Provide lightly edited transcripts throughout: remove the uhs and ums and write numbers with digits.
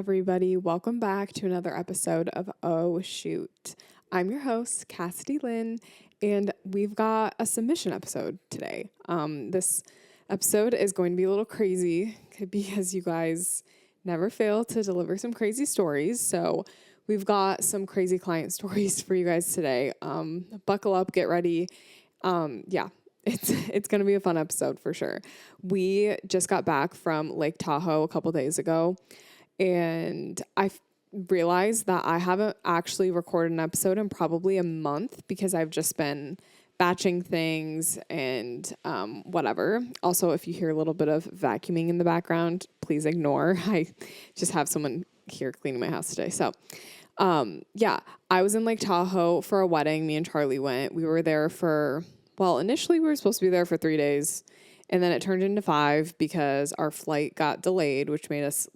everybody? Welcome back to another episode of Oh Shoot. I'm your host, Cassidy Lynne, and we've got a submission episode today. This episode is going to be a little crazy because you guys never fail to deliver some crazy stories. So we've got some crazy client stories for you guys today. Buckle up, get ready. It's going to be a fun episode for sure. We just got back from Lake Tahoe a couple days ago, and I realized that I haven't actually recorded an episode in probably a month because I've just been batching things and whatever. Also, if you hear a little bit of vacuuming in the background, please ignore. I just have someone here cleaning my house today. So, I was in Lake Tahoe for a wedding. Me and Charlie went. We were there initially we were supposed to be there for 3 days, and then it turned into 5 because our flight got delayed, which made us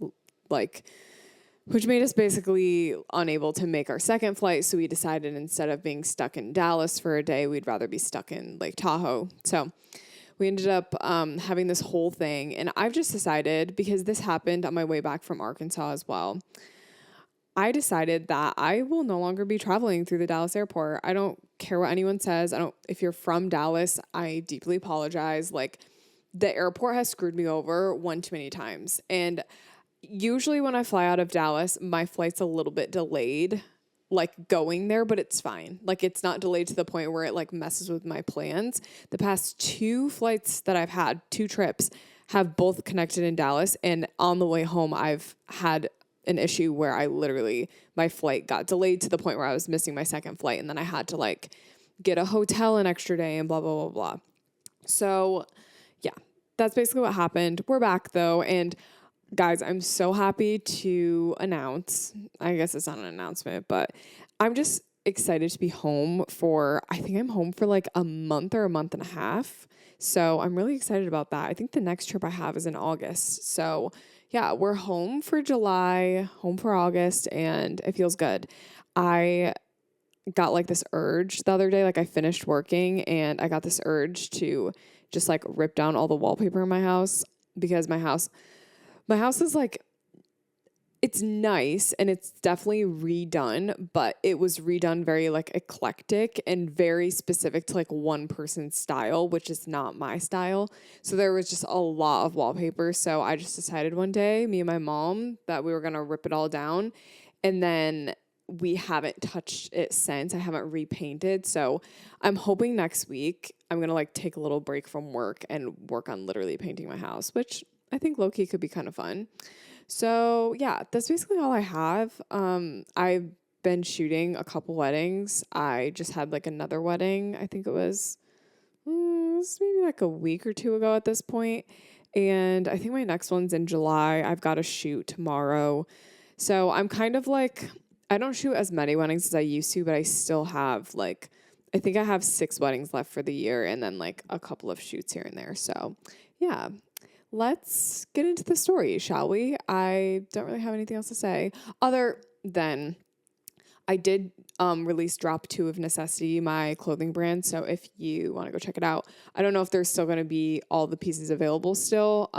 basically unable to make our second flight. So we decided instead of being stuck in Dallas for a day, we'd rather be stuck in Lake Tahoe. So we ended up having this whole thing. And I've just decided, because this happened on my way back from Arkansas as well, I decided that I will no longer be traveling through the Dallas airport. I don't care what anyone says. If you're from Dallas, I deeply apologize. The airport has screwed me over one too many times. And usually when I fly out of Dallas, my flight's a little bit delayed, going there, but it's fine. It's not delayed to the point where it messes with my plans. The past 2 flights that I've had, 2 trips, have both connected in Dallas. And on the way home, I've had an issue where my flight got delayed to the point where I was missing my second flight. And then I had to get a hotel an extra day and blah, blah, blah, blah. So yeah, that's basically what happened. We're back though. And guys, I'm so happy to announce, I guess it's not an announcement, but I'm just excited to be home I think I'm home for a month or a month and a half. So I'm really excited about that. I think the next trip I have is in August. So yeah, we're home for July, home for August, and it feels good. I got this urge the other day, I finished working and I got this urge to just rip down all the wallpaper in my house, because my house is it's nice and it's definitely redone, but it was redone very eclectic and very specific to one person's style, which is not my style. So there was just a lot of wallpaper. So I just decided one day, me and my mom, that we were going to rip it all down. And then we haven't touched it since. I haven't repainted. So I'm hoping next week I'm going to take a little break from work and work on literally painting my house, which I think low-key could be kind of fun. So yeah, that's basically all I have. I've been shooting a couple weddings. I just had another wedding. I think it was maybe a week or 2 ago at this point. And I think my next one's in July. I've got a shoot tomorrow. So I'm kind of I don't shoot as many weddings as I used to, but I still have I think I have 6 weddings left for the year and then a couple of shoots here and there. So yeah. Let's get into the story, shall we? I don't really have anything else to say other than I did release drop 2 of Necessity, my clothing brand. So if you want to go check it out, I don't know if there's still going to be all the pieces available still.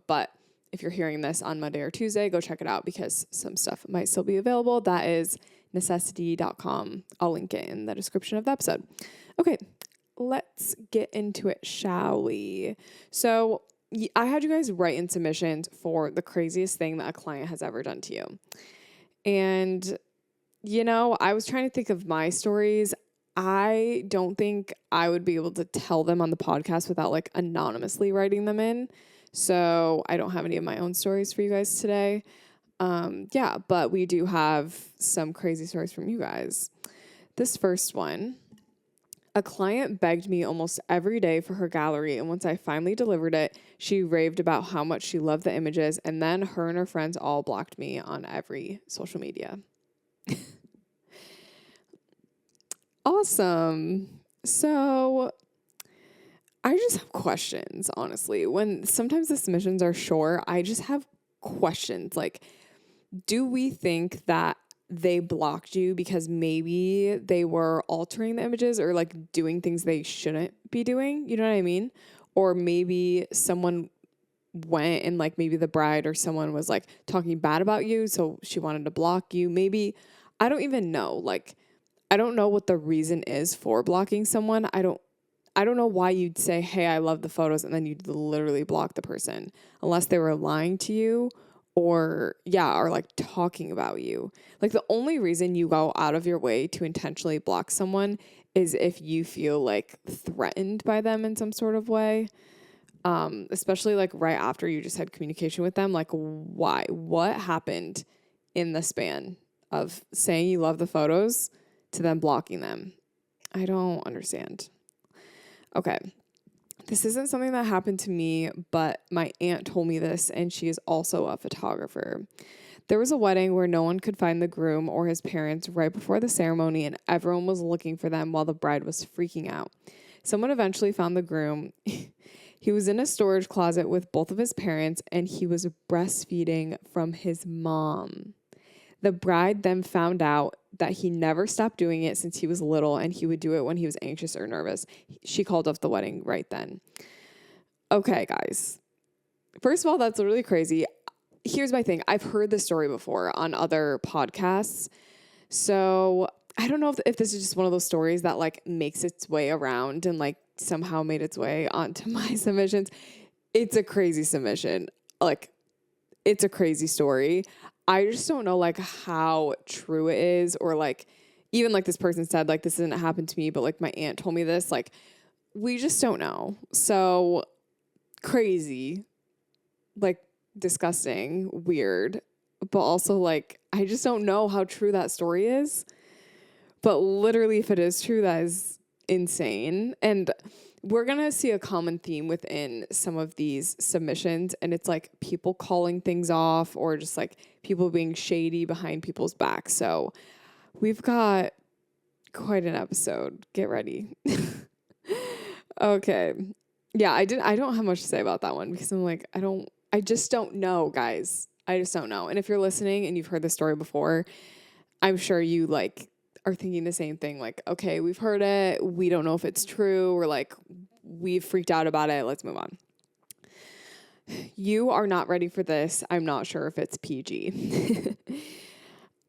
But if you're hearing this on Monday or Tuesday, go check it out because some stuff might still be available. That is necessity.com. I'll link it in the description of the episode. Okay, let's get into it, shall we? So I had you guys write in submissions for the craziest thing that a client has ever done to you. And, I was trying to think of my stories. I don't think I would be able to tell them on the podcast without anonymously writing them in. So I don't have any of my own stories for you guys today. But we do have some crazy stories from you guys. This first one. A client begged me almost every day for her gallery, and once I finally delivered it, she raved about how much she loved the images, and then her and her friends all blocked me on every social media. Awesome. So I just have questions, honestly. When sometimes the submissions are short, I just have questions. Do we think that they blocked you because maybe they were altering the images or doing things they shouldn't be doing? You know what I mean? Or maybe someone went and like maybe the bride or someone was like talking bad about you, so she wanted to block you. Maybe, I don't even know. Like, I don't know what the reason is for blocking someone. I don't know why you'd say, "Hey, I love the photos," and then you'd literally block the person unless they were lying to you or like talking about you. Like, the only reason you go out of your way to intentionally block someone is if you feel like threatened by them in some sort of way. Especially like right after you just had communication with them. Like, why? What happened in the span of saying you love the photos to then blocking them? I don't understand. Okay. This isn't something that happened to me, but my aunt told me this, and she is also a photographer. There was a wedding where no one could find the groom or his parents right before the ceremony, and everyone was looking for them while the bride was freaking out. Someone eventually found the groom. He was in a storage closet with both of his parents, and he was breastfeeding from his mom. The bride then found out that he never stopped doing it since he was little, and he would do it when he was anxious or nervous. She called off the wedding right then. Okay, guys. First of all, that's really crazy. Here's my thing. I've heard this story before on other podcasts. So I don't know if this is just one of those stories that like makes its way around and like somehow made its way onto my submissions. It's a crazy submission. Like, it's a crazy story. I just don't know like how true it is, or like even like this person said, like, this didn't happen to me, but like my aunt told me this. Like, we just don't know. So crazy, like disgusting, weird, but also like I just don't know how true that story is. But literally, if it is true, that is insane. And we're going to see a common theme within some of these submissions. And it's like people calling things off, or just like people being shady behind people's backs. So we've got quite an episode. Get ready. Okay. Yeah, I don't have much to say about that one because I'm like, I just don't know, guys. I just don't know. And if you're listening and you've heard this story before, I'm sure you like are thinking the same thing. Like, okay, we've heard it. We don't know if it's true, or like we've freaked out about it. Let's move on. You are not ready for this. I'm not sure if it's PG.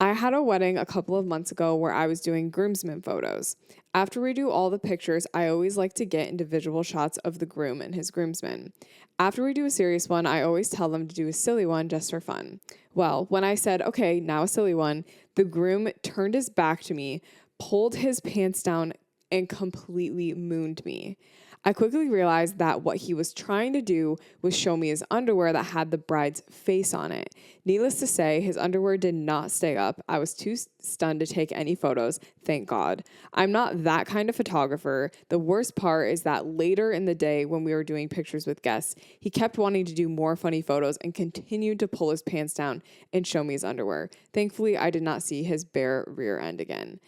I had a wedding a couple of months ago where I was doing groomsmen photos. After we do all the pictures, I always like to get individual shots of the groom and his groomsmen. After we do a serious one, I always tell them to do a silly one just for fun. Well, when I said, okay, now a silly one, the groom turned his back to me, pulled his pants down, and completely mooned me. I quickly realized that what he was trying to do was show me his underwear that had the bride's face on it. Needless to say, his underwear did not stay up. I was too stunned to take any photos, thank God. I'm not that kind of photographer. The worst part is that later in the day when we were doing pictures with guests, he kept wanting to do more funny photos and continued to pull his pants down and show me his underwear. Thankfully, I did not see his bare rear end again.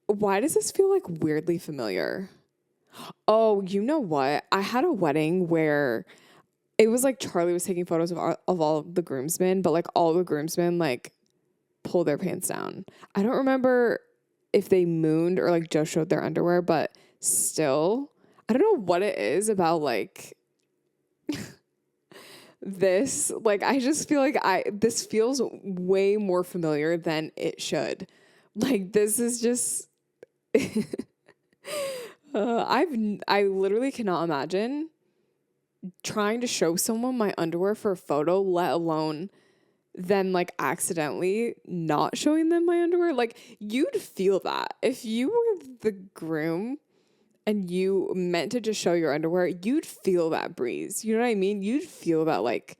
Why does this feel like weirdly familiar? Oh, you know what? I had a wedding where it was like Charlie was taking photos of all of the groomsmen, but like all the groomsmen like pulled their pants down. I don't remember if they mooned or like just showed their underwear, but still, I don't know what it is about like this. Like, I just feel like this feels way more familiar than it should. Like, this is just I literally cannot imagine trying to show someone my underwear for a photo, let alone then like accidentally not showing them my underwear. Like, you'd feel that if you were the groom and you meant to just show your underwear, you'd feel that breeze. You know what I mean? You'd feel that like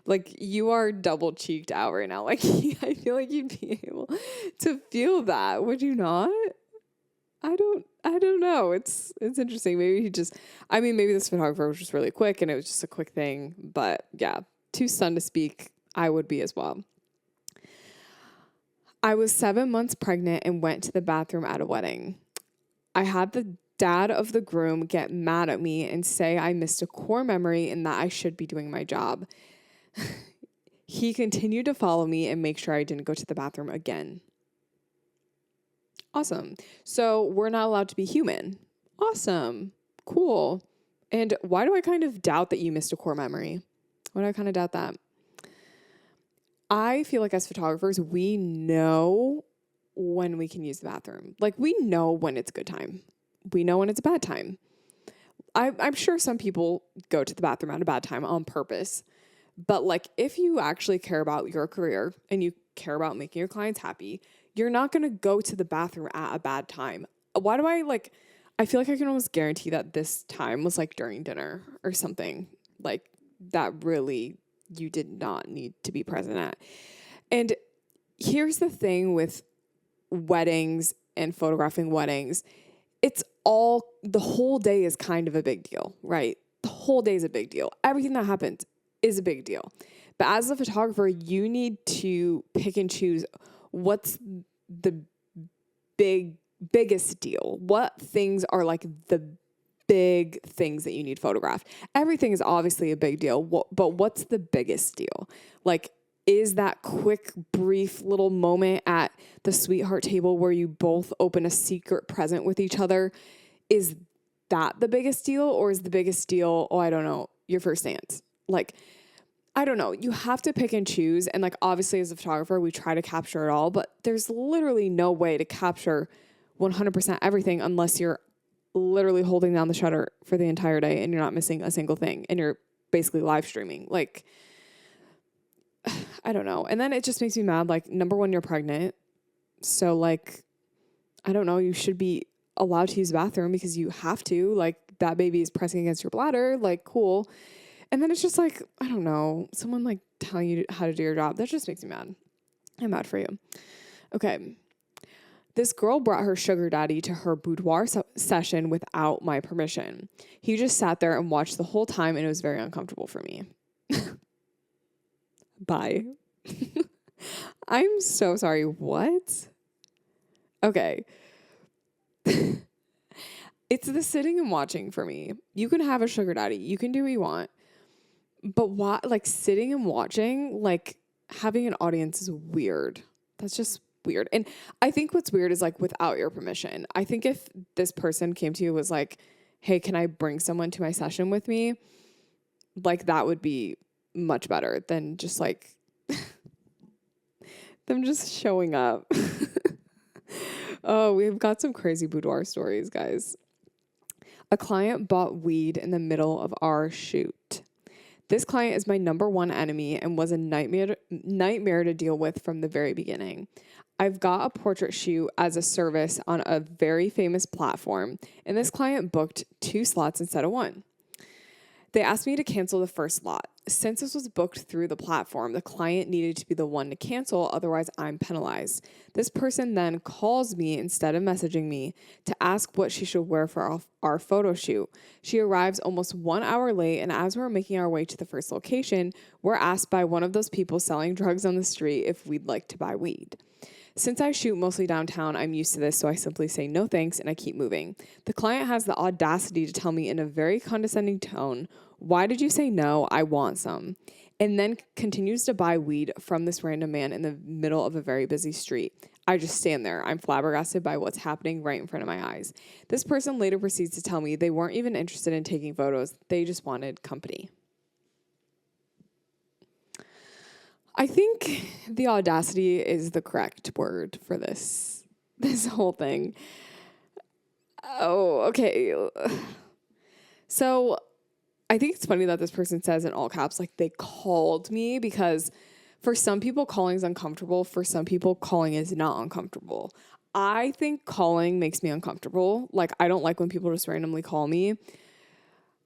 like you are double cheeked out right now. Like, I feel like you'd be able to feel that. Would you not? I don't know. It's interesting. Maybe maybe this photographer was just really quick and it was just a quick thing. But yeah, too stunned to speak. I would be as well. I was 7 months pregnant and went to the bathroom at a wedding. I had the dad of the groom get mad at me and say I missed a core memory and that I should be doing my job. He continued to follow me and make sure I didn't go to the bathroom again. Awesome. So we're not allowed to be human. Awesome. Cool. And why do I kind of doubt that you missed a core memory? Why do I kind of doubt that? I feel like as photographers, we know when we can use the bathroom. Like, we know when it's a good time. We know when it's a bad time. I'm sure some people go to the bathroom at a bad time on purpose. But like, if you actually care about your career and you care about making your clients happy, you're not going to go to the bathroom at a bad time. Why do I feel like I can almost guarantee that this time was like during dinner or something like that really you did not need to be present at. And here's the thing with weddings and photographing weddings. The whole day is kind of a big deal, right? The whole day is a big deal. Everything that happens is a big deal. But as a photographer, you need to pick and choose what's the biggest deal. What things are like the big things that you need photographed? Everything is obviously a big deal, but what's the biggest deal? Like, is that quick, brief little moment at the sweetheart table where you both open a secret present with each other? Is that the biggest deal? Or is the biggest deal, I don't know, your first dance? Like, I don't know. You have to pick and choose. And like, obviously as a photographer, we try to capture it all, but there's literally no way to capture 100% everything unless you're literally holding down the shutter for the entire day and you're not missing a single thing and you're basically live streaming. Like, I don't know. And then it just makes me mad. Like, number one, you're pregnant. So like, I don't know, you should be allowed to use the bathroom because you have to. Like, that baby is pressing against your bladder. Like, cool. And then it's just like, I don't know, someone like telling you how to do your job. That just makes me mad. I'm mad for you. Okay. This girl brought her sugar daddy to her boudoir session without my permission. He just sat there and watched the whole time, and it was very uncomfortable for me. Bye. I'm so sorry. What? Okay. It's the sitting and watching for me. You can have a sugar daddy. You can do what you want. But why, like, sitting and watching, like, having an audience is weird. That's just weird. And I think what's weird is like without your permission. I think if this person came to you and was like, hey, can I bring someone to my session with me? Like, that would be much better than just like them just showing up. Oh, we've got some crazy boudoir stories, guys. A client bought weed in the middle of our shoot. This client is my number one enemy and was a nightmare to deal with from the very beginning. I've got a portrait shoot as a service on a very famous platform, and this client booked 2 slots instead of 1. They asked me to cancel the first slot. Since this was booked through the platform, the client needed to be the one to cancel, otherwise I'm penalized. This person then calls me instead of messaging me to ask what she should wear for our photo shoot. She arrives almost 1 hour late, and as we're making our way to the first location, we're asked by one of those people selling drugs on the street if we'd like to buy weed. Since I shoot mostly downtown, I'm used to this, so I simply say no thanks and I keep moving. The client has the audacity to tell me in a very condescending tone, "Why did you say no? I want some." And then continues to buy weed from this random man in the middle of a very busy street. I just stand there. I'm flabbergasted by what's happening right in front of my eyes. This person later proceeds to tell me they weren't even interested in taking photos. They just wanted company. I think the audacity is the correct word for this whole thing. Oh, okay. So I think it's funny that this person says in all caps, like, they called me, because for some people calling is uncomfortable. For some people calling is not uncomfortable. I think calling makes me uncomfortable. Like, I don't like when people just randomly call me.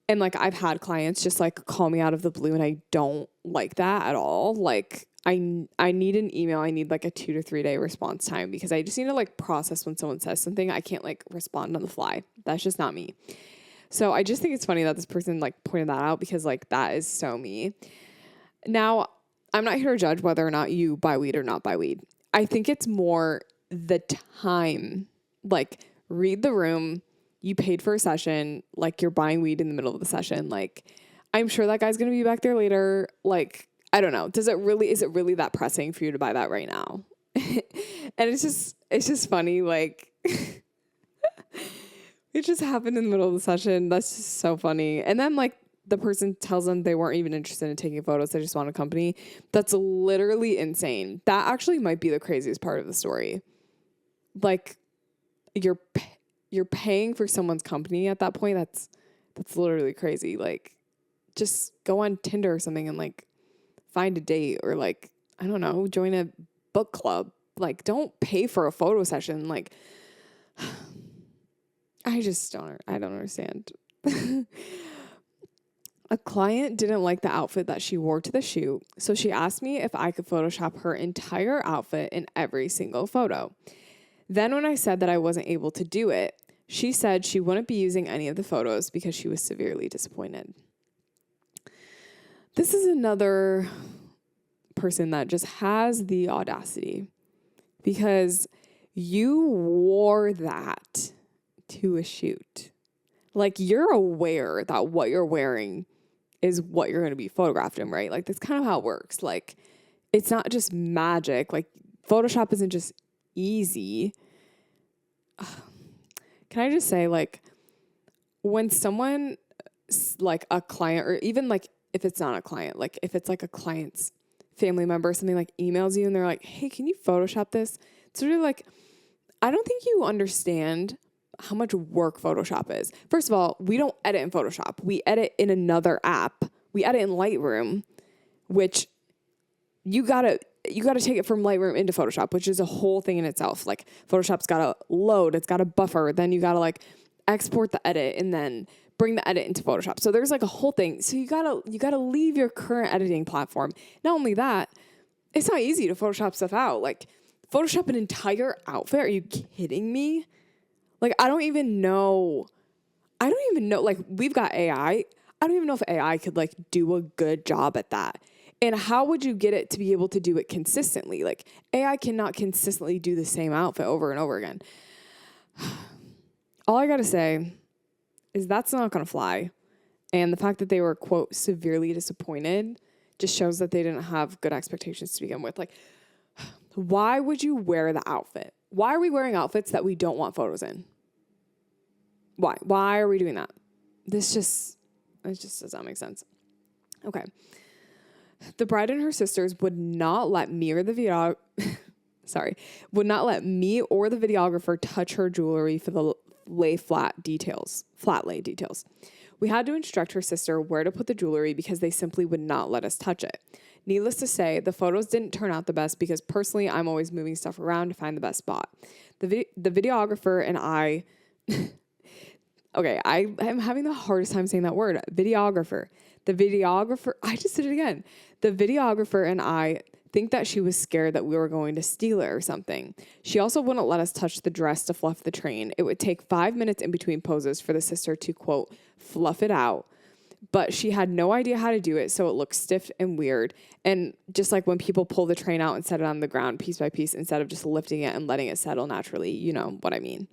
And like, I've had clients just like call me out of the blue, and I don't like that at all. Like, I need an email. I need like a 2 to 3 day response time, because I just need to like process when someone says something. I can't like respond on the fly. That's just not me. So I just think it's funny that this person like pointed that out, because like that is so me. Now, I'm not here to judge whether or not you buy weed or not buy weed. I think it's more the time. Like, read the room. You paid for a session. Like, you're buying weed in the middle of the session. Like, I'm sure that guy's going to be back there later. Like, I don't know. Is it really that pressing for you to buy that right now? And it's just funny. Like, It just happened in the middle of the session. That's just so funny. And then like the person tells them they weren't even interested in taking photos. They just want a company. That's literally insane. That actually might be the craziest part of the story. Like you're paying for someone's company at that point. That's literally crazy. Like just go on Tinder or something and like find a date or like, I don't know, join a book club. Like don't pay for a photo session. Like I don't understand. A client didn't like the outfit that she wore to the shoot, so she asked me if I could Photoshop her entire outfit in every single photo. Then when I said that I wasn't able to do it, she said she wouldn't be using any of the photos because she was severely disappointed. This is another person that just has the audacity because you wore that to a shoot. Like you're aware that what you're wearing is what you're going to be photographed in, right? Like that's kind of how it works. Like it's not just magic. Like Photoshop isn't just easy. Can I just say like when someone like a client or even like if it's not a client, like if it's like a client's family member or something like emails you and they're like, hey, can you Photoshop this? It's sort of like, I don't think you understand how much work Photoshop is. First of all, we don't edit in Photoshop. We edit in another app. We edit in Lightroom, which you gotta take it from Lightroom into Photoshop, which is a whole thing in itself. Like Photoshop's gotta load, it's gotta buffer, then you gotta like export the edit and then bring the edit into Photoshop. So there's like a whole thing. So you gotta leave your current editing platform. Not only that, it's not easy to Photoshop stuff out. Like Photoshop an entire outfit. Are you kidding me? Like, I don't even know, like, we've got AI. I don't even know if AI could, like, do a good job at that. And how would you get it to be able to do it consistently? Like, AI cannot consistently do the same outfit over and over again. All I gotta say is that's not gonna fly. And the fact that they were, quote, severely disappointed just shows that they didn't have good expectations to begin with. Like, why would you wear the outfit? Why are we wearing outfits that we don't want photos in? Why? Why are we doing that? It just does not make sense. Okay. The bride and her sisters would not let me or the videographer touch her jewelry for the flat lay details. We had to instruct her sister where to put the jewelry because they simply would not let us touch it. Needless to say, the photos didn't turn out the best because personally, I'm always moving stuff around to find the best spot. The videographer and I, okay, I am having the hardest time saying that word, videographer. I just did it again. The videographer and I think that she was scared that we were going to steal it or something. She also wouldn't let us touch the dress to fluff the train. It would take 5 minutes in between poses for the sister to, quote, fluff it out. But she had no idea how to do it, so it looked stiff and weird. And just like when people pull the train out and set it on the ground piece by piece instead of just lifting it and letting it settle naturally, you know what I mean.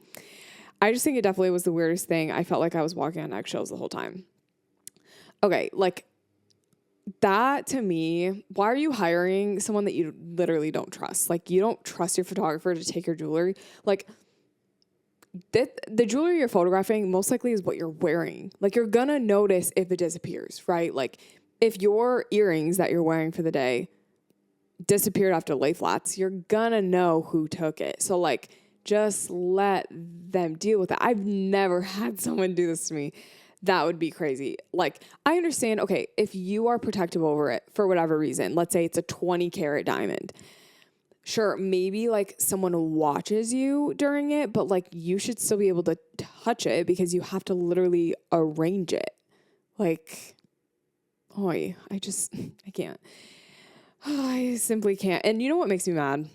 I just think it definitely was the weirdest thing. I felt like I was walking on eggshells the whole time. Okay, like that to me, why are you hiring someone that you literally don't trust? Like you don't trust your photographer to take your jewelry. Like the jewelry you're photographing most likely is what you're wearing. Like you're gonna notice if it disappears, right? Like if your earrings that you're wearing for the day disappeared after lay flats, you're gonna know who took it. So like just let them deal with it. I've never had someone do this to me. That would be crazy. Like I understand, okay, if you are protective over it for whatever reason, let's say it's a 20 karat diamond. Sure, maybe like someone watches you during it, but like you should still be able to touch it because you have to literally arrange it. Like, I can't. I simply can't. And you know what makes me mad?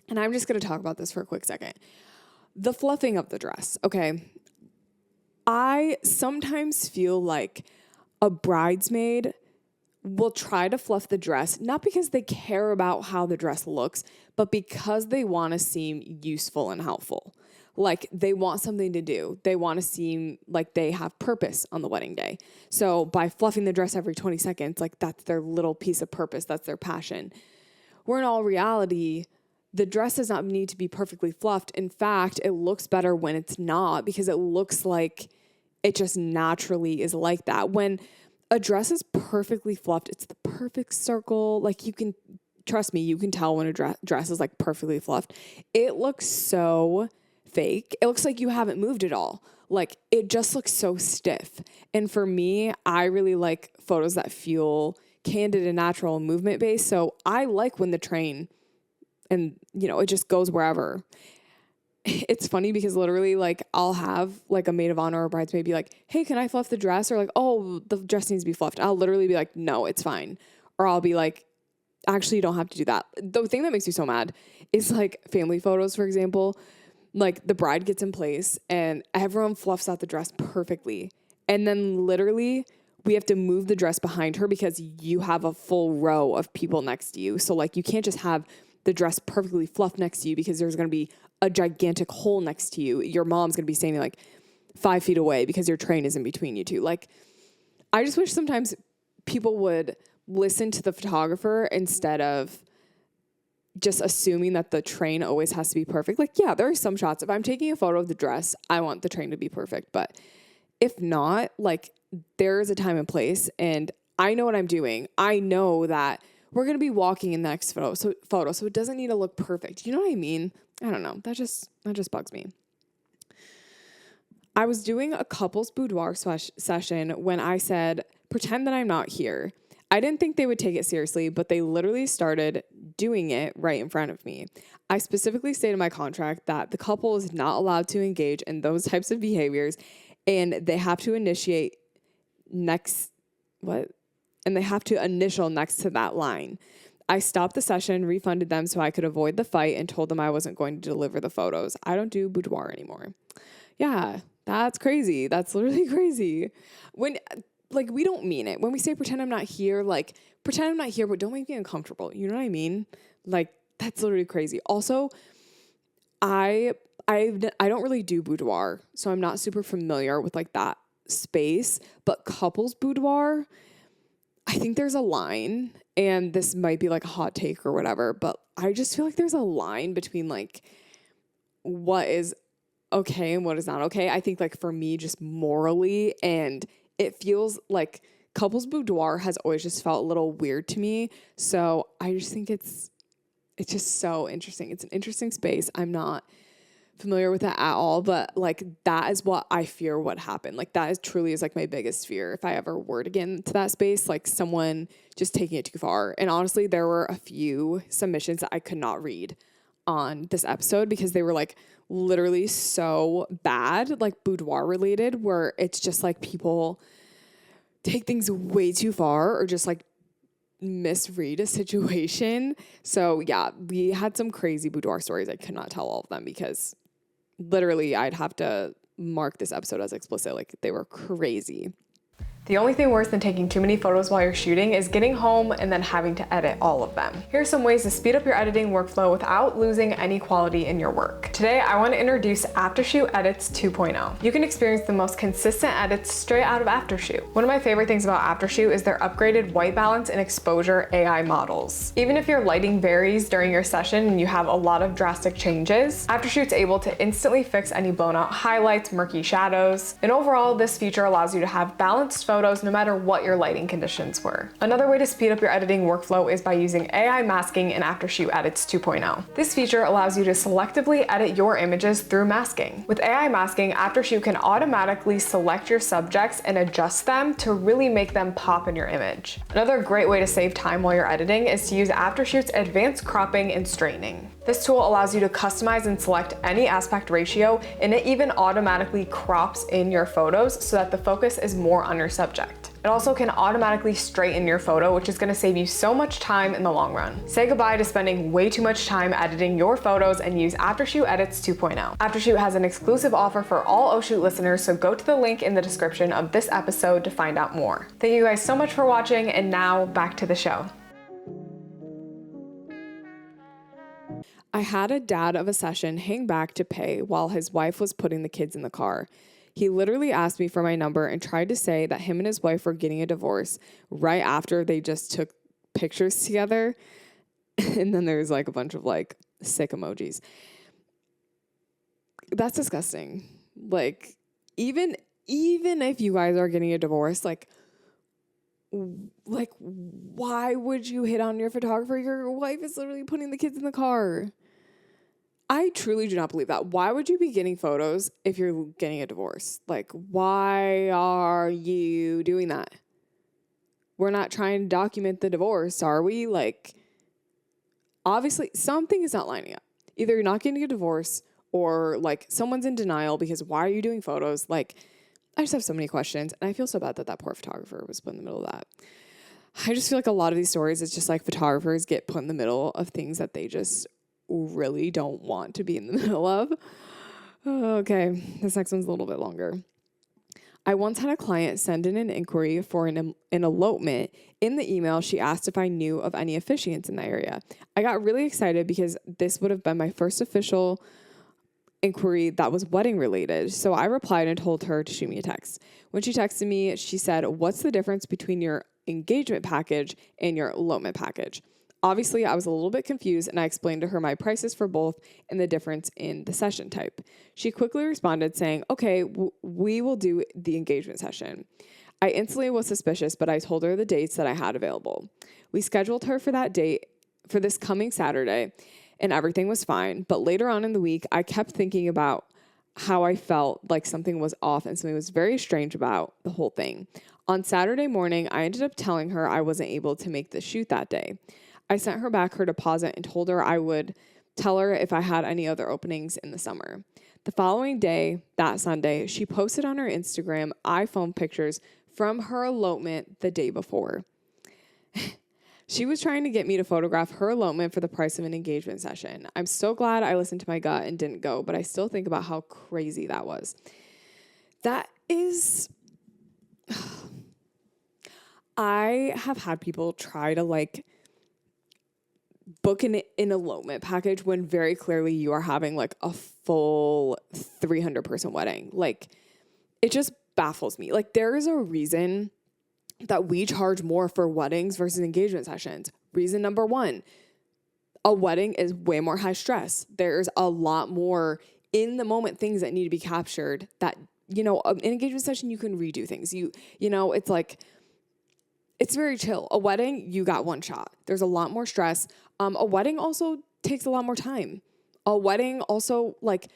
And I'm just going to talk about this for a quick second. The fluffing of the dress, okay? I sometimes feel like a bridesmaid will try to fluff the dress, not because they care about how the dress looks, but because they want to seem useful and helpful. Like they want something to do. They want to seem like they have purpose on the wedding day. So by fluffing the dress every 20 seconds, like that's their little piece of purpose. That's their passion. Where in all reality, the dress does not need to be perfectly fluffed. In fact, it looks better when it's not, because it looks like it just naturally is like that. When a dress is perfectly fluffed, it's the perfect circle. Like, you can, trust me, you can tell when a dress is like perfectly fluffed. It looks so fake. It looks like you haven't moved at all. Like, it just looks so stiff. And for me, I really like photos that feel candid and natural and movement based. So I like when the train and, you know, it just goes wherever. It's funny because literally, like, I'll have like a maid of honor or bridesmaid be like, hey, can I fluff the dress? Or like, oh, the dress needs to be fluffed. I'll literally be like, no, it's fine. Or I'll be like, actually, you don't have to do that. The thing that makes me so mad is like family photos, for example. Like, the bride gets in place and everyone fluffs out the dress perfectly. And then literally we have to move the dress behind her because you have a full row of people next to you. So like, you can't just have the dress perfectly fluffed next to you because there's going to be a gigantic hole next to you. Your mom's going to be standing like 5 feet away because your train is in between you two. Like, I just wish sometimes people would listen to the photographer instead of just assuming that the train always has to be perfect. Like, yeah, there are some shots. If I'm taking a photo of the dress, I want the train to be perfect. But if not, like, there is a time and place, and I know what I'm doing. I know that we're going to be walking in the next photo. So it doesn't need to look perfect. You know what I mean? I don't know. That just bugs me. I was doing a couples boudoir session when I said, pretend that I'm not here. I didn't think they would take it seriously, but they literally started doing it right in front of me. I specifically stated in my contract that the couple is not allowed to engage in those types of behaviors, and they have to initiate and they have to initial next to that line. I stopped the session, refunded them so I could avoid the fight, and told them I wasn't going to deliver the photos. I don't do boudoir anymore. Yeah, that's crazy. That's literally crazy. When, like, we don't mean it. When we say pretend I'm not here, like, pretend I'm not here, but don't make me uncomfortable. You know what I mean? Like, that's literally crazy. Also, I don't really do boudoir, so I'm not super familiar with like that space, but couples boudoir, I think there's a line, and this might be like a hot take or whatever, but I just feel like there's a line between like what is okay and what is not okay. I think, like, for me, just morally, and it feels like couples boudoir has always just felt a little weird to me. So I just think it's just so interesting. It's an interesting space. I'm not familiar with that at all, but like, that is what I fear what happened. Like, that is truly is like my biggest fear if I ever were to get into that space, like someone just taking it too far. And honestly, there were a few submissions that I could not read on this episode because they were like literally so bad, like boudoir related, where it's just like people take things way too far or just like misread a situation. So yeah, we had some crazy boudoir stories. I could not tell all of them because literally I'd have to mark this episode as explicit. Like, they were crazy. The only thing worse than taking too many photos while you're shooting is getting home and then having to edit all of them. Here are some ways to speed up your editing workflow without losing any quality in your work. Today, I want to introduce Aftershoot Edits 2.0. You can experience the most consistent edits straight out of Aftershoot. One of my favorite things about Aftershoot is their upgraded white balance and exposure AI models. Even if your lighting varies during your session and you have a lot of drastic changes, Aftershoot's able to instantly fix any blown out highlights, murky shadows, and overall, this feature allows you to have balanced photos no matter what your lighting conditions were. Another way to speed up your editing workflow is by using AI masking in Aftershoot Edits 2.0. This feature allows you to selectively edit your images through masking. With AI masking, Aftershoot can automatically select your subjects and adjust them to really make them pop in your image. Another great way to save time while you're editing is to use Aftershoot's advanced cropping and straightening. This tool allows you to customize and select any aspect ratio, and it even automatically crops in your photos so that the focus is more on your subject. It also can automatically straighten your photo, which is going to save you so much time in the long run. Say goodbye to spending way too much time editing your photos and use Aftershoot Edits 2.0. Aftershoot has an exclusive offer for all Oh Shoot listeners, so go to the link in the description of this episode to find out more. Thank you guys so much for watching, and now back to the show. I had a dad of a session hang back to pay while his wife was putting the kids in the car. He literally asked me for my number and tried to say that him and his wife were getting a divorce right after they just took pictures together. And then there's like a bunch of like sick emojis. That's disgusting. Like, even if you guys are getting a divorce, like why would you hit on your photographer? Your wife is literally putting the kids in the car. I truly do not believe that. Why would you be getting photos if you're getting a divorce? Like, why are you doing that? We're not trying to document the divorce, are we? Like, obviously, something is not lining up. Either you're not getting a divorce or, like, someone's in denial because why are you doing photos? Like, I just have so many questions, and I feel so bad that that poor photographer was put in the middle of that. I just feel like a lot of these stories, it's just like photographers get put in the middle of things that they just really don't want to be in the middle of. Okay, this next one's a little bit longer. I once had a client send in an inquiry for an elopement. In the email, she asked if I knew of any officiants in the area. I got really excited because this would have been my first official inquiry that was wedding related. So I replied and told her to shoot me a text. When she texted me, she said, "What's the difference between your engagement package and your elopement package?" Obviously, I was a little bit confused, and I explained to her my prices for both and the difference in the session type. She quickly responded saying, "Okay, we will do the engagement session." I instantly was suspicious, but I told her the dates that I had available. We scheduled her for that date for this coming Saturday, and everything was fine. But later on in the week, I kept thinking about how I felt like something was off and something was very strange about the whole thing. On Saturday morning, I ended up telling her I wasn't able to make the shoot that day. I sent her back her deposit and told her I would tell her if I had any other openings in the summer. The following day, that Sunday, she posted on her Instagram iPhone pictures from her elopement the day before. She was trying to get me to photograph her elopement for the price of an engagement session. I'm so glad I listened to my gut and didn't go, but I still think about how crazy that was. That is... I have had people try to, like, book an elopement package when very clearly you are having, like, a full 300-person wedding. Like, it just baffles me. Like, there is a reason that we charge more for weddings versus engagement sessions. Reason number one, a wedding is way more high stress. There's a lot more in the moment things that need to be captured that, you know, an engagement session, you can redo things. You know, it's like, it's very chill. A wedding, you got one shot. There's a lot more stress. A wedding also takes a lot more time. A wedding also, like,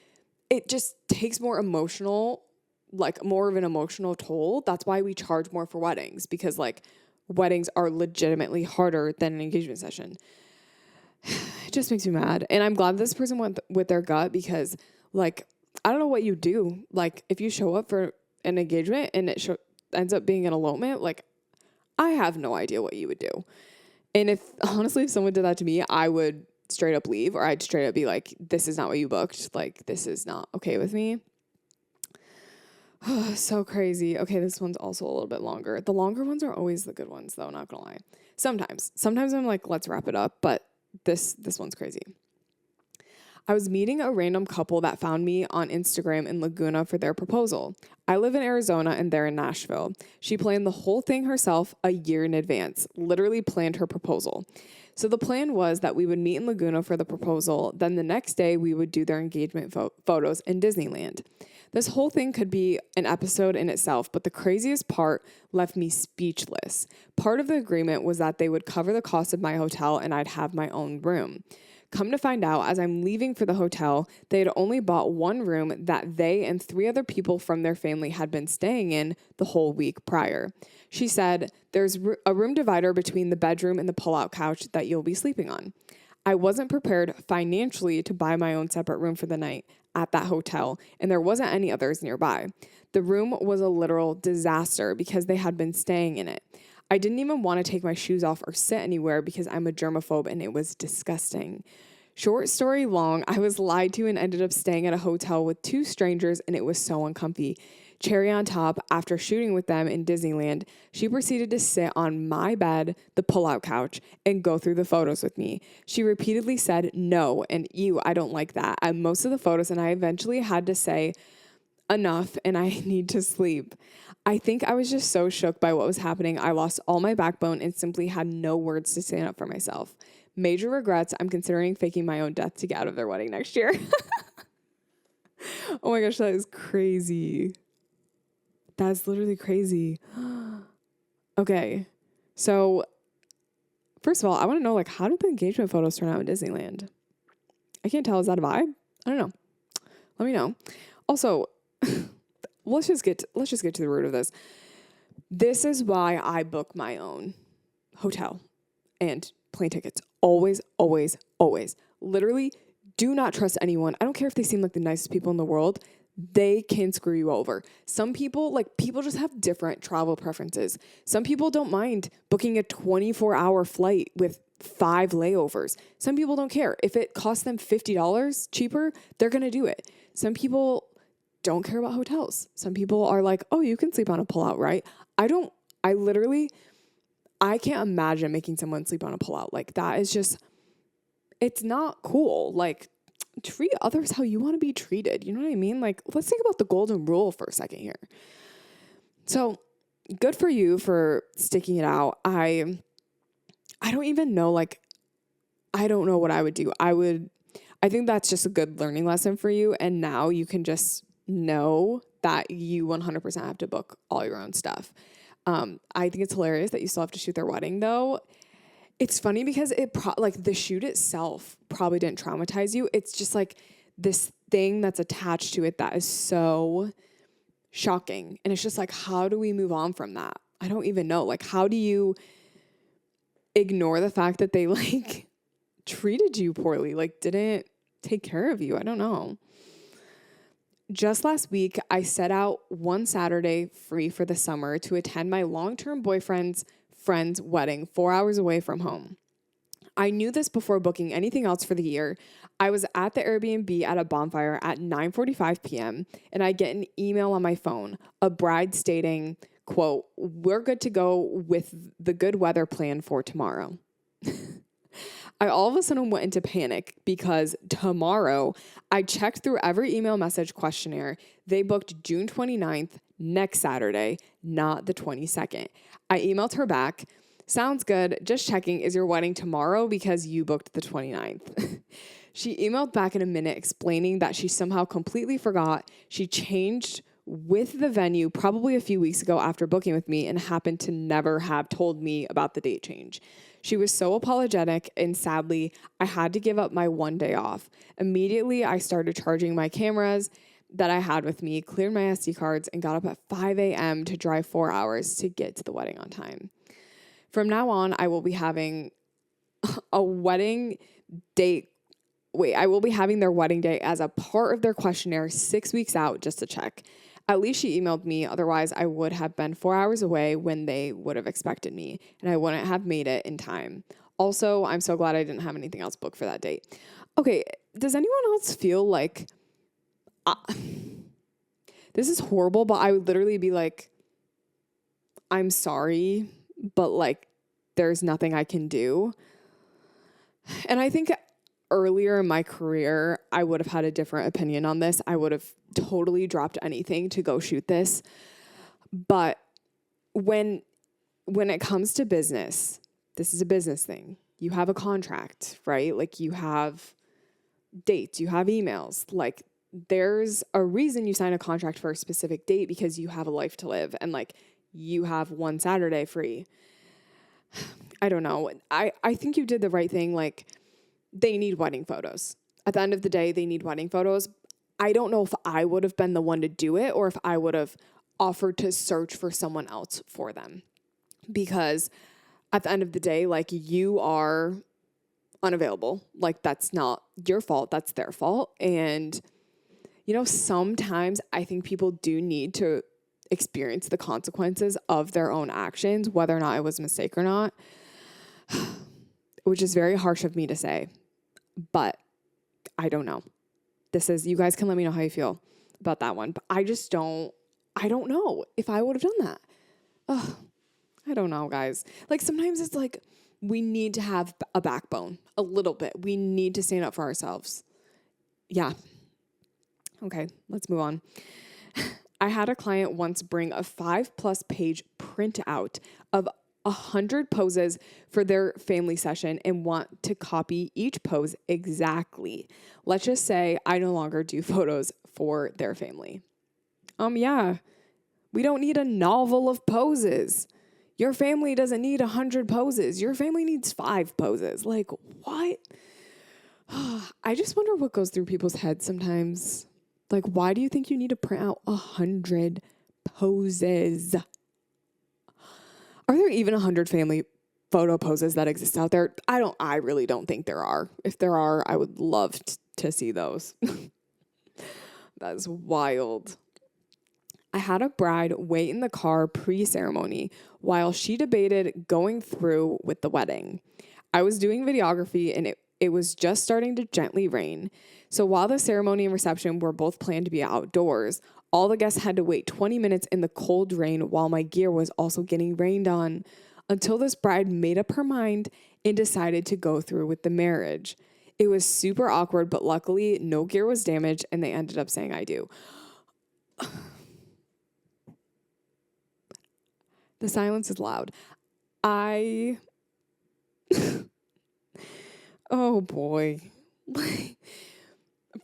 it just takes more emotional, like, more of an emotional toll. That's why we charge more for weddings, because, like, weddings are legitimately harder than an engagement session. It just makes me mad. And I'm glad this person went with their gut because, like, I don't know what you do. Like, if you show up for an engagement and it ends up being an elopement, like, I have no idea what you would do. And if someone did that to me, I would straight up leave, or I'd straight up be like, this is not what you booked. Like, this is not okay with me. So crazy. Okay, this one's also a little bit longer. The longer ones are always the good ones, though, not gonna lie. Sometimes I'm like, let's wrap it up, but this one's crazy. I was meeting a random couple that found me on Instagram in Laguna for their proposal. I live in Arizona and they're in Nashville. She planned the whole thing herself a year in advance, literally planned her proposal. So the plan was that we would meet in Laguna for the proposal, then the next day we would do their engagement photos in Disneyland. This whole thing could be an episode in itself, but the craziest part left me speechless. Part of the agreement was that they would cover the cost of my hotel and I'd have my own room. Come to find out, as I'm leaving for the hotel, they had only bought one room that they and 3 other people from their family had been staying in the whole week prior. She said, "There's a room divider between the bedroom and the pull-out couch that you'll be sleeping on." I wasn't prepared financially to buy my own separate room for the night at that hotel, and there wasn't any others nearby. The room was a literal disaster because they had been staying in it. I didn't even want to take my shoes off or sit anywhere because I'm a germaphobe and it was disgusting. Short story long, I was lied to and ended up staying at a hotel with 2 strangers and it was so uncomfy. Cherry on top, after shooting with them in Disneyland, she proceeded to sit on my bed, the pull-out couch, and go through the photos with me. She repeatedly said no and ew, I don't like that at most of the photos, and I eventually had to say, enough and I need to sleep. I think I was just so shook by what was happening. I lost all my backbone and simply had no words to stand up for myself. Major regrets. I'm considering faking my own death to get out of their wedding next year. Oh my gosh, that is crazy. That's literally crazy. Okay. So, first of all, I want to know, like, how did the engagement photos turn out in Disneyland? I can't tell. Is that a vibe? I don't know. Let me know. Also, let's just get to the root of this. This is why I book my own hotel and plane tickets. Always, always, always. Literally, do not trust anyone. I don't care if they seem like the nicest people in the world. They can screw you over. Some people, people just have different travel preferences. Some people don't mind booking a 24-hour flight with 5 layovers. Some people don't care. If it costs them $50 cheaper, they're going to do it. Some people don't care about hotels. Some people are like, oh, you can sleep on a pullout, right? I can't imagine making someone sleep on a pullout. Like, that is just, it's not cool. Like, treat others how you want to be treated. You know what I mean? Like, let's think about the golden rule for a second here. So, good for you for sticking it out. I don't even know, I don't know what I would do. I think that's just a good learning lesson for you. And now you can just know that you 100% have to book all your own stuff. I think it's hilarious that you still have to shoot their wedding though. It's funny because the shoot itself probably didn't traumatize you. It's just like this thing that's attached to it that is so shocking. And it's just like, how do we move on from that? I don't even know. Like, how do you ignore the fact that they treated you poorly, didn't take care of you? I don't know. Just last week, I set out one Saturday free for the summer to attend my long-term boyfriend's friend's wedding 4 hours away from home. I knew this before booking anything else for the year. I was at the Airbnb at a bonfire at 9:45 p.m. and I get an email on my phone, a bride stating, quote, "We're good to go with the good weather plan for tomorrow." I all of a sudden went into panic because tomorrow I checked through every email message questionnaire. They booked June 29th, next Saturday, not the 22nd. I emailed her back. Sounds good. Just checking. Is your wedding tomorrow because you booked the 29th? She emailed back in a minute explaining that she somehow completely forgot. She changed with the venue probably a few weeks ago after booking with me and happened to never have told me about the date change. She was so apologetic, and sadly, I had to give up my one day off. Immediately, I started charging my cameras that I had with me, cleared my SD cards, and got up at 5 a.m. to drive 4 hours to get to the wedding on time. From now on, I will be having a wedding date. I will be having their wedding day as a part of their questionnaire 6 weeks out just to check. At least she emailed me. Otherwise, I would have been 4 hours away when they would have expected me, and I wouldn't have made it in time. Also, I'm so glad I didn't have anything else booked for that date. Okay, does anyone else feel like... this is horrible, but I would literally be like, I'm sorry, but there's nothing I can do. And I think earlier in my career, I would have had a different opinion on this. I would have totally dropped anything to go shoot this. But when it comes to business, this is a business thing. You have a contract, right? You have dates, you have emails. There's a reason you sign a contract for a specific date because you have a life to live and you have one Saturday free. I don't know. I think you did the right thing. They need wedding photos. At the end of the day, they need wedding photos. I don't know if I would have been the one to do it or if I would have offered to search for someone else for them. Because at the end of the day, you are unavailable. That's not your fault. That's their fault. And, sometimes I think people do need to experience the consequences of their own actions, whether or not it was a mistake or not, which is very harsh of me to say, but I don't know. You guys can let me know how you feel about that one, but I don't know if I would have done that. Ugh, I don't know, guys. Sometimes it's we need to have a backbone a little bit. We need to stand up for ourselves. Yeah. Okay, let's move on. I had a client once bring a 5+ page printout of 100 poses for their family session and want to copy each pose exactly. Let's just say I no longer do photos for their family. Yeah, we don't need a novel of poses. Your family doesn't need 100 poses. Your family needs 5 poses. Like, what? I just wonder what goes through people's heads sometimes. Like, why do you think you need to print out 100 poses? Are there even 100 family photo poses that exist out there? I really don't think there are. If there are, I would love to see those. That's wild. I had a bride wait in the car pre-ceremony while she debated going through with the wedding. I was doing videography and it was just starting to gently rain. So while the ceremony and reception were both planned to be outdoors, all the guests had to wait 20 minutes in the cold rain while my gear was also getting rained on until this bride made up her mind and decided to go through with the marriage. It was super awkward, but luckily no gear was damaged and they ended up saying I do. The silence is loud. Oh boy.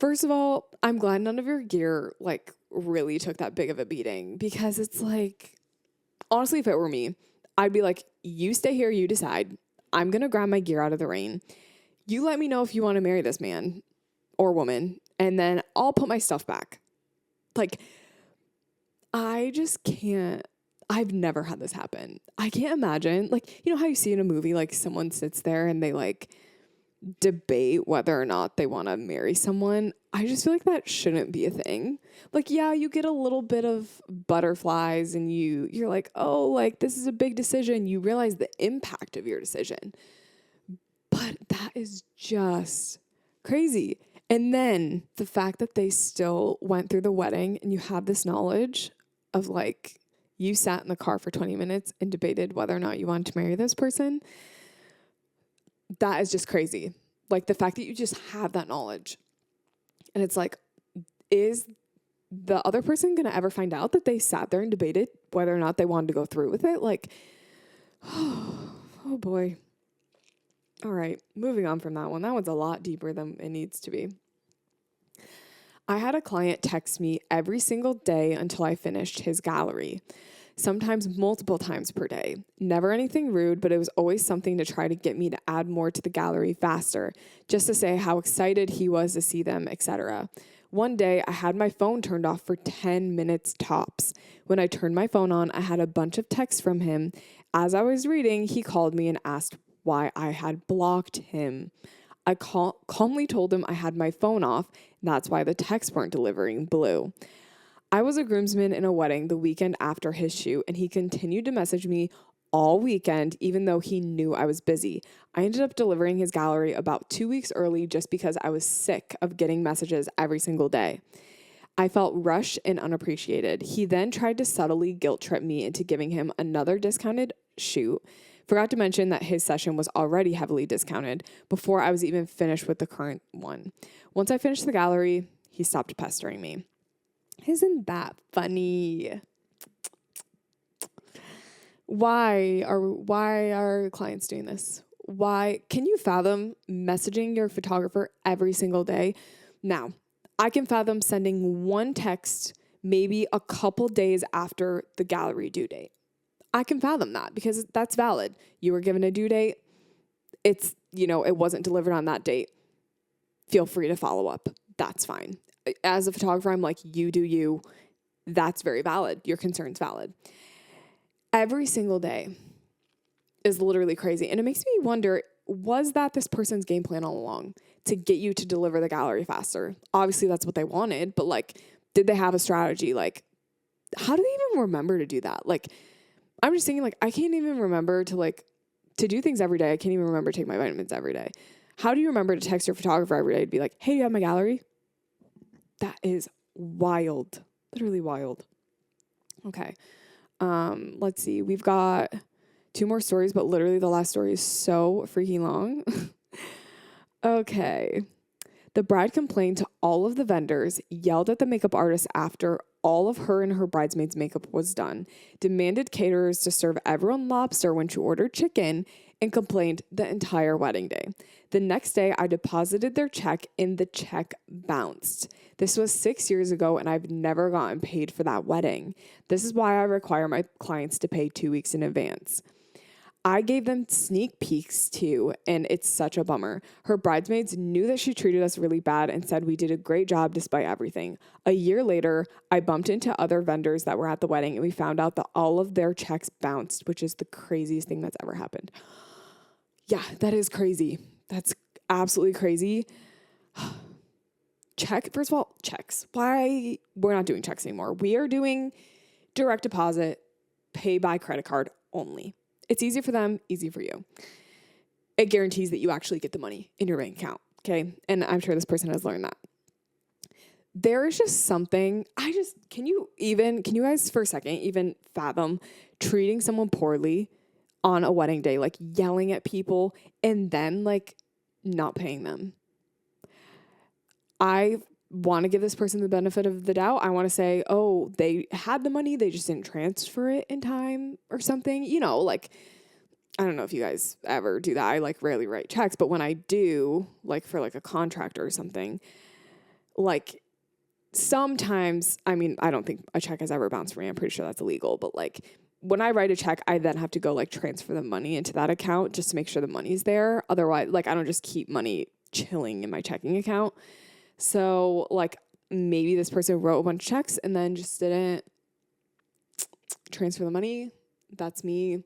First of all, I'm glad none of your gear really took that big of a beating, because it's like, honestly, if it were me, I'd be like, you stay here, you decide. I'm going to grab my gear out of the rain. You let me know if you want to marry this man or woman, and then I'll put my stuff back. Like, I just can't. I've never had this happen. I can't imagine, you know how you see in a movie, someone sits there and they debate whether or not they want to marry someone. I just feel like that shouldn't be a thing. Yeah, you get a little bit of butterflies and you're like, oh, this is a big decision. You realize the impact of your decision. But that is just crazy. And then the fact that they still went through the wedding and you have this knowledge of you sat in the car for 20 minutes and debated whether or not you wanted to marry this person. That is just crazy. The fact that you just have that knowledge. And it's is the other person going to ever find out that they sat there and debated whether or not they wanted to go through with it? Oh boy. All right, moving on from that one. That one's a lot deeper than it needs to be. I had a client text me every single day until I finished his gallery, sometimes multiple times per day. Never anything rude, but it was always something to try to get me to add more to the gallery faster, just to say how excited he was to see them, etc. One day, I had my phone turned off for 10 minutes tops. When I turned my phone on, I had a bunch of texts from him. As I was reading, he called me and asked why I had blocked him. I calmly told him I had my phone off, and that's why the texts weren't delivering blue. I was a groomsman in a wedding the weekend after his shoot, and he continued to message me all weekend, even though he knew I was busy. I ended up delivering his gallery about 2 weeks early just because I was sick of getting messages every single day. I felt rushed and unappreciated. He then tried to subtly guilt trip me into giving him another discounted shoot. Forgot to mention that his session was already heavily discounted before I was even finished with the current one. Once I finished the gallery, he stopped pestering me. Isn't that funny? Why are clients doing this? Why? Can you fathom messaging your photographer every single day? Now, I can fathom sending one text maybe a couple days after the gallery due date. I can fathom that because that's valid. You were given a due date. It wasn't delivered on that date. Feel free to follow up. That's fine. As a photographer, I'm like, you do you. That's very valid. Your concern's valid. Every single day is literally crazy. And it makes me wonder, was that this person's game plan all along to get you to deliver the gallery faster? Obviously, that's what they wanted. But did they have a strategy? How do they even remember to do that? I'm just thinking, I can't even remember to do things every day. I can't even remember to take my vitamins every day. How do you remember to text your photographer every day to be like, hey, you have my gallery? That is wild. Literally wild. Okay. Let's see. We've got 2 more stories, but literally the last story is so freaking long. Okay. The bride complained to all of the vendors, yelled at the makeup artist after all of her and her bridesmaids' makeup was done, demanded caterers to serve everyone lobster when she ordered chicken, and complained the entire wedding day. The next day, I deposited their check and the check bounced. This was 6 years ago, and I've never gotten paid for that wedding. This is why I require my clients to pay 2 weeks in advance. I gave them sneak peeks too, and it's such a bummer. Her bridesmaids knew that she treated us really bad and said we did a great job despite everything. A year later, I bumped into other vendors that were at the wedding, and we found out that all of their checks bounced, which is the craziest thing that's ever happened. Yeah, that is crazy. That's absolutely crazy. First of all, checks. Why? We're not doing checks anymore. We are doing direct deposit, pay by credit card only. It's easy for them, easy for you. It guarantees that you actually get the money in your bank account, okay? And I'm sure this person has learned that. There is just something, can you guys for a second even fathom treating someone poorly on a wedding day, like yelling at people and then like not paying them? I want to give this person the benefit of the doubt. I want to say, oh, they had the money, they just didn't transfer it in time or something. You know, like, I don't know if you guys ever do that. I like rarely write checks, but when I do, like for like a contract or something, like sometimes, I mean, I don't think a check has ever bounced for me. I'm pretty sure that's illegal, but like when I write a check, I then have to go like transfer the money into that account just to make sure the money's there. Otherwise, like I don't just keep money chilling in my checking account. So, like, maybe this person wrote a bunch of checks and then just didn't transfer the money. That's me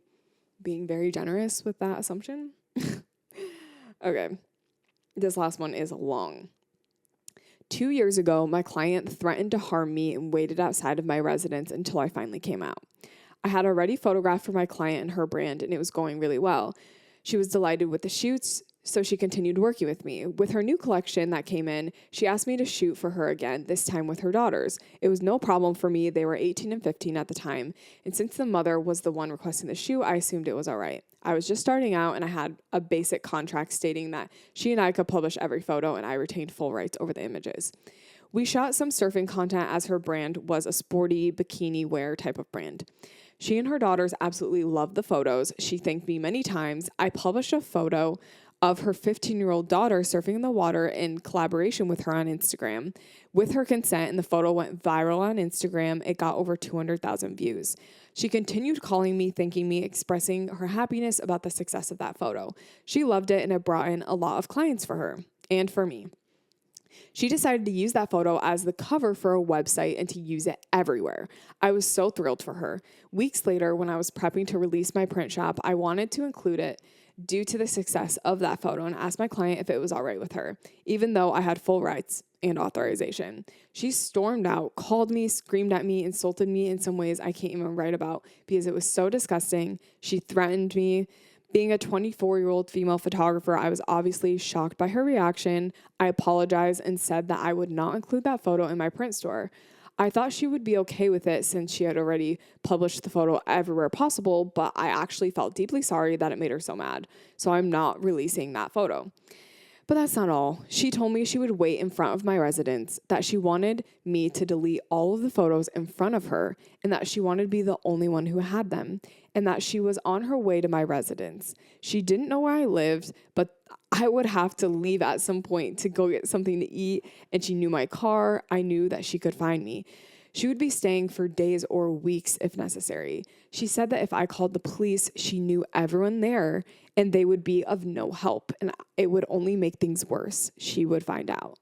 being very generous with that assumption. Okay. This last one is long. 2 years ago, my client threatened to harm me and waited outside of my residence until I finally came out. I had already photographed for my client and her brand, and it was going really well. She was delighted with the shoots, so she continued working with me. With her new collection that came in, she asked me to shoot for her again, this time with her daughters. It was no problem for me. They were 18 and 15 at the time. And since the mother was the one requesting the shoot, I assumed it was all right. I was just starting out, and I had a basic contract stating that she and I could publish every photo, and I retained full rights over the images. We shot some surfing content as her brand was a sporty bikini wear type of brand. She and her daughters absolutely loved the photos. She thanked me many times. I published a photo of her 15-year-old daughter surfing in the water in collaboration with her on Instagram. With her consent, and the photo went viral on Instagram. It got over 200,000 views. She continued calling me, thanking me, expressing her happiness about the success of that photo. She loved it, and it brought in a lot of clients for her and for me. She decided to use that photo as the cover for a website and to use it everywhere. I was so thrilled for her. Weeks later, when I was prepping to release my print shop, I wanted to include it due to the success of that photo and asked my client if it was all right with her, even though I had full rights and authorization. She stormed out, called me, screamed at me, insulted me in some ways I can't even write about because it was so disgusting. She threatened me. Being a 24-year-old female photographer, I was obviously shocked by her reaction. I apologized and said that I would not include that photo in my print store. I thought she would be okay with it since she had already published the photo everywhere possible, but I actually felt deeply sorry that it made her so mad. So I'm not releasing that photo. But that's not all. She told me she would wait in front of my residence, that she wanted me to delete all of the photos in front of her, and that she wanted to be the only one who had them, and that she was on her way to my residence. She didn't know where I lived, but I would have to leave at some point to go get something to eat, and she knew my car. I knew that she could find me. She would be staying for days or weeks if necessary. She said that if I called the police, she knew everyone there and they would be of no help, and it would only make things worse. She would find out.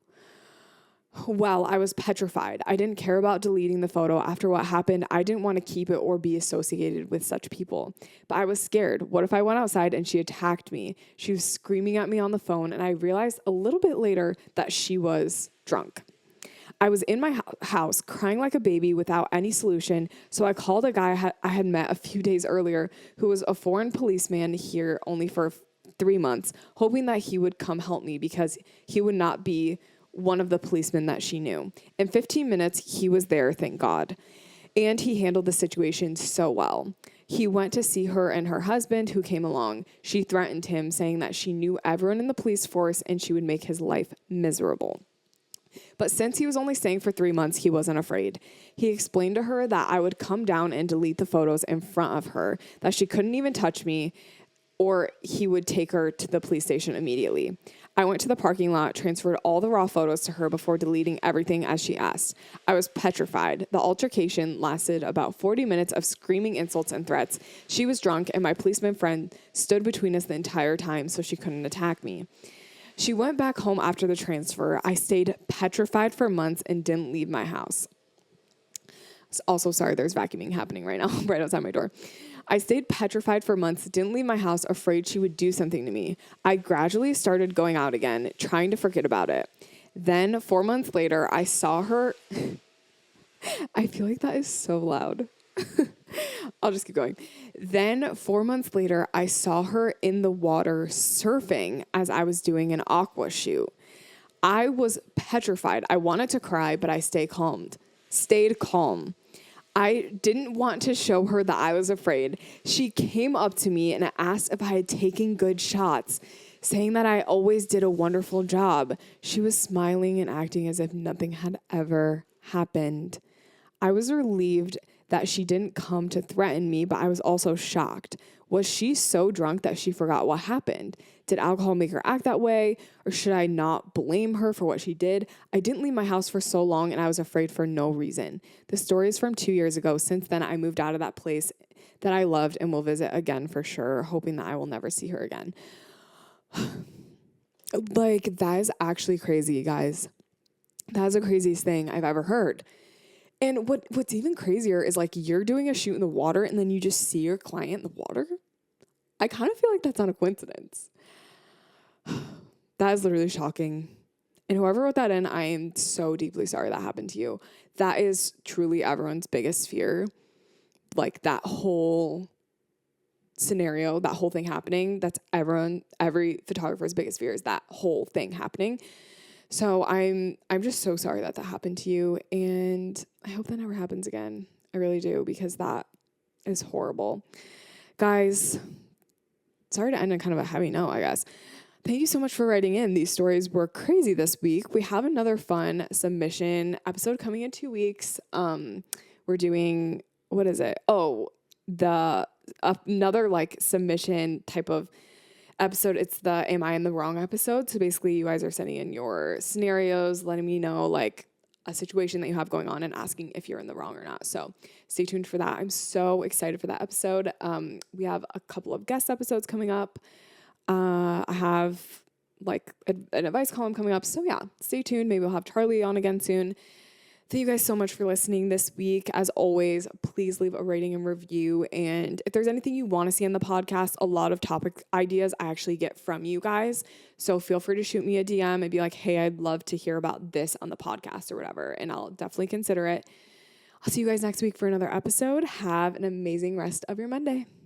Well, I was petrified. I didn't care about deleting the photo. After what happened, I didn't want to keep it or be associated with such people. But I was scared. What if I went outside and she attacked me? She was screaming at me on the phone, and I realized a little bit later that she was drunk. I was in my house crying like a baby without any solution, so I called a guy I had met a few days earlier who was a foreign policeman here only for 3 months, hoping that he would come help me because he would not be one of the policemen that she knew. In 15 minutes, he was there, thank God. And he handled the situation so well. He went to see her and her husband, who came along. She threatened him, saying that she knew everyone in the police force and she would make his life miserable. But since he was only staying for 3 months, he wasn't afraid. He explained to her that I would come down and delete the photos in front of her, that she couldn't even touch me, or he would take her to the police station immediately. I went to the parking lot, transferred all the raw photos to her before deleting everything as she asked. I was petrified. The altercation lasted about 40 minutes of screaming insults and threats. She was drunk, and my policeman friend stood between us the entire time so she couldn't attack me. She went back home after the transfer. I stayed petrified for months and didn't leave my house. Also, sorry, there's vacuuming happening right now, right outside my door. I stayed petrified for months, didn't leave my house, afraid she would do something to me. I gradually started going out again, trying to forget about it. Then 4 months later, I saw her. I feel like that is so loud. I'll just keep going. Then 4 months later, I saw her in the water surfing as I was doing an aqua shoot. I was petrified. I wanted to cry, but I stayed calm. I didn't want to show her that I was afraid. She came up to me and asked if I had taken good shots, saying that I always did a wonderful job. She was smiling and acting as if nothing had ever happened. I was relieved that she didn't come to threaten me, but I was also shocked. Was she so drunk that she forgot what happened? Did alcohol make her act that way? Or should I not blame her for what she did? I didn't leave my house for so long and I was afraid for no reason. The story is from 2 years ago. Since then, I moved out of that place that I loved and will visit again for sure, hoping that I will never see her again. Like, that is actually crazy, guys. That is the craziest thing I've ever heard. And what's even crazier is, like, you're doing a shoot in the water and then you just see your client in the water. I kind of feel like that's not a coincidence. That is literally shocking. And whoever wrote that in, I am so deeply sorry that happened to you. That is truly everyone's biggest fear. Like, that whole scenario, that whole thing happening, that's every photographer's biggest fear, is that whole thing happening. So I'm just so sorry that happened to you, and I hope that never happens again. I really do, because that is horrible. Guys, sorry to end on kind of a heavy note, I guess. Thank you so much for writing in. These stories were crazy this week. We have another fun submission episode coming in 2 weeks. We're doing, what is it? Oh, another like submission type of episode. It's the Am I in the Wrong episode. So basically you guys are sending in your scenarios, letting me know like a situation that you have going on and asking if you're in the wrong or not. So stay tuned for that. I'm so excited for that episode. We have a couple of guest episodes coming up. I have like an advice column coming up. So yeah, stay tuned. Maybe we'll have Charlie on again soon. Thank you guys so much for listening this week. As always, please leave a rating and review. And if there's anything you want to see on the podcast, a lot of topic ideas I actually get from you guys. So feel free to shoot me a DM and be like, hey, I'd love to hear about this on the podcast or whatever. And I'll definitely consider it. I'll see you guys next week for another episode. Have an amazing rest of your Monday.